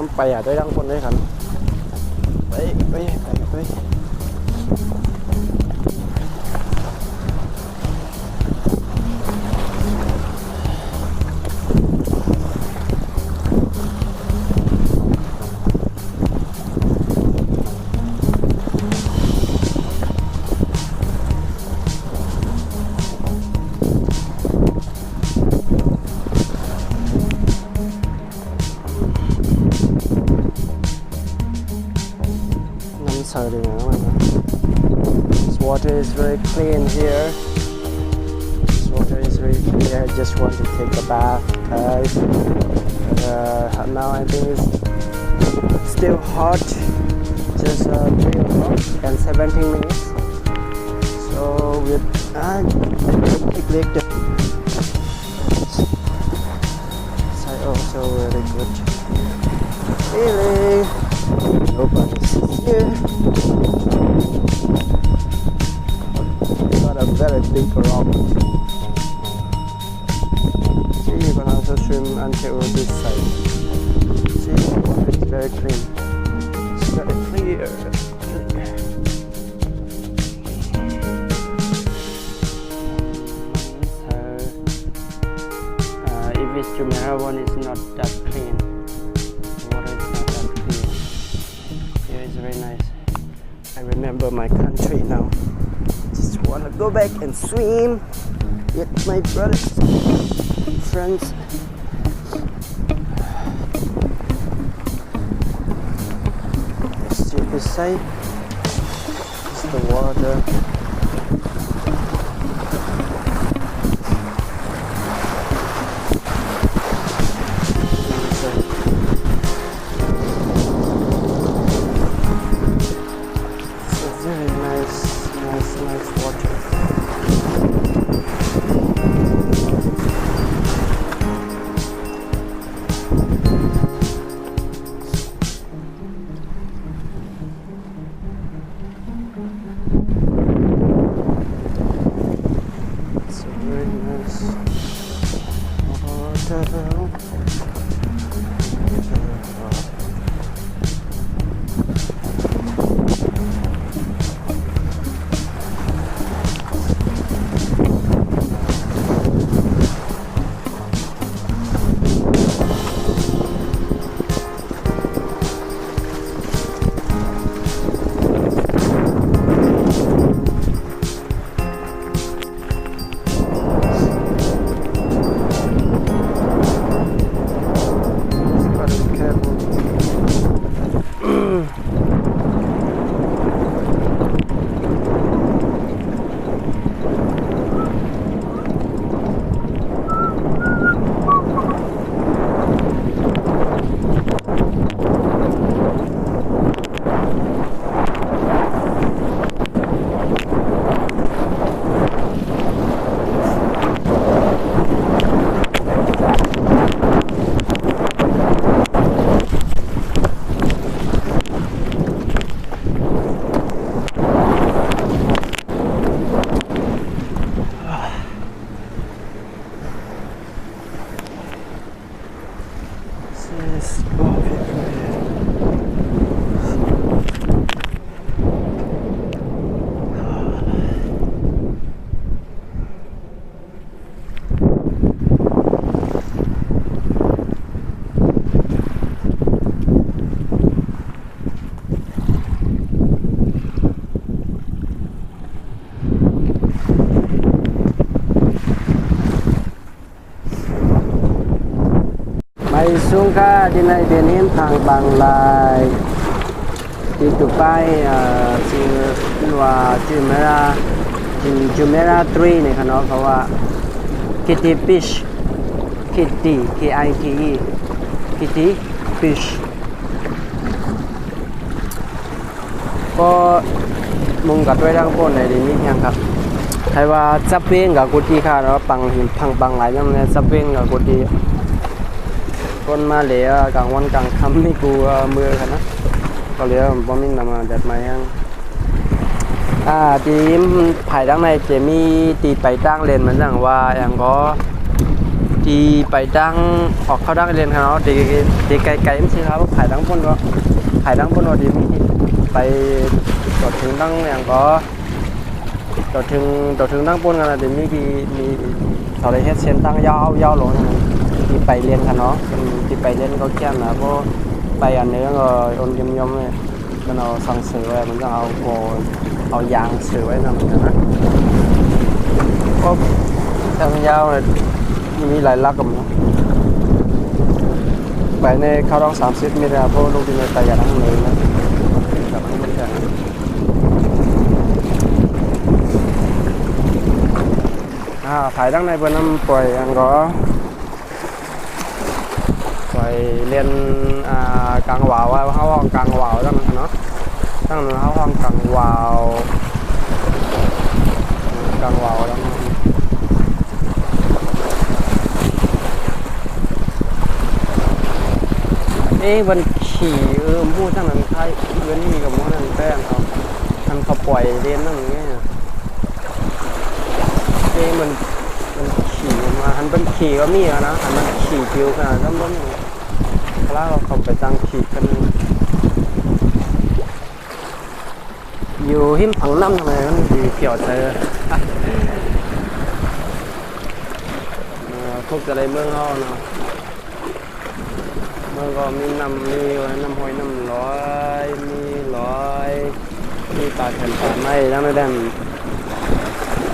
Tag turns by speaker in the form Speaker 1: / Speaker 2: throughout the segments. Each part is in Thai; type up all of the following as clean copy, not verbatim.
Speaker 1: น้ำไปด้วยทั้งคนด้วยกันไปThis water is very clean here. This water is very clear. I just want to take a bath, guys. Now I think it's still hot. Just 3 o'clock and 17 minutes. So with side also very good. Really, nobody's here. Got a very big rock. See, you can also swim until this side. See, the water is very clean. It's very clear. If it's Jumeirah one, it's not that clean. The water is not that clean. Here is very nice. I remember my country now. Just want to go back and swim with my brothers, friends. Still beside is the water. Sungka di nay bên hiến thang bằng lại đi tụ bay từ và Jumeirah 3เนี่ยค่ะเนาะเขาว่า Kitty Fish Kitty K-I-T-E Kitty Fish ก็มุงกับด้วยร่างก้นในนี้ยังครับใครว่าจับเป้งกับกุฏิค่ะเนาะปังหินพังบังหลายอย่างเนี่ยจับเป้งกับกุฏิคนมาเหลือกลางวันกลางค่ำนี่กูมือกันนะก็เหลือบ่มีนำเด็ดมายังทีมภายด้านในจะมีตีไปตั้งเลนเหมือนอย่างว่าอย่างก็ท ที่ไปดังออกเข้าดังเรียนครับเนาะที่ไกลๆมันสิครับขายดังบนว่าขายดังบนว่าดีมีไปจอดถึงดังอย่างก็จอดถึงดังบนกันนะเดี๋ยวมีเขาได้เฮ็ดเส้นตั้งยาวลงที่ไปเรียนครับเนาะที่ไปเรียนก็แค่นะเพราะไปอันนี้ก็โอนยมๆเนี่ยมันเอาสั่งซื้อไว้มันจะเอายางซื้อไว้นั่นนะก็ทางยาวเลยมีหลายลักกับไปในเข้าร้อง30 เมตรเพราะลูกที่ในตายาทั้งเลยนะกับทั้งมันแค่ถ่ายดังในบนน้ำปล่อยอันก็ปล่อยเรียนกลางวาวว่าเขาห้องกลางวาวตั้งเนาะตั้งเขาห้องกลางวาวแล้ววันขี่พูดทั้งนั้นไทยเพื่อนนี่กับมันนั่นแป้งเขาท่านเขาปล่อยเรียนนั่งอย่างเงี้ยมันขี่มาหันเป็นขี่ก็มีนะหันมันขี่ผิวขนาดนั้นมันแล้วเราไปตั้งขี่กันอยู่หิมผังน้ำทำไมมันดีเกี่ยวเจอพวกอะไรเมืองเขาเนาะมันก็มีน้ำห้อยน้ำร้อยมีปลาเถื่อนปลาไม่ทั้งนั้น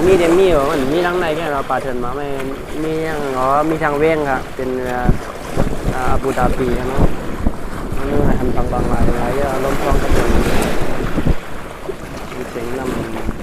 Speaker 1: มีเดมี่ว่ามันมีทั้งในแค่เราปลาเถื่อนมาไม่มีอย่างมีทางเว้งครับเป็นอาบูดาบีเนาะมันทำบางๆหลายลมพองกระตุ้นมีเสียงน้ำ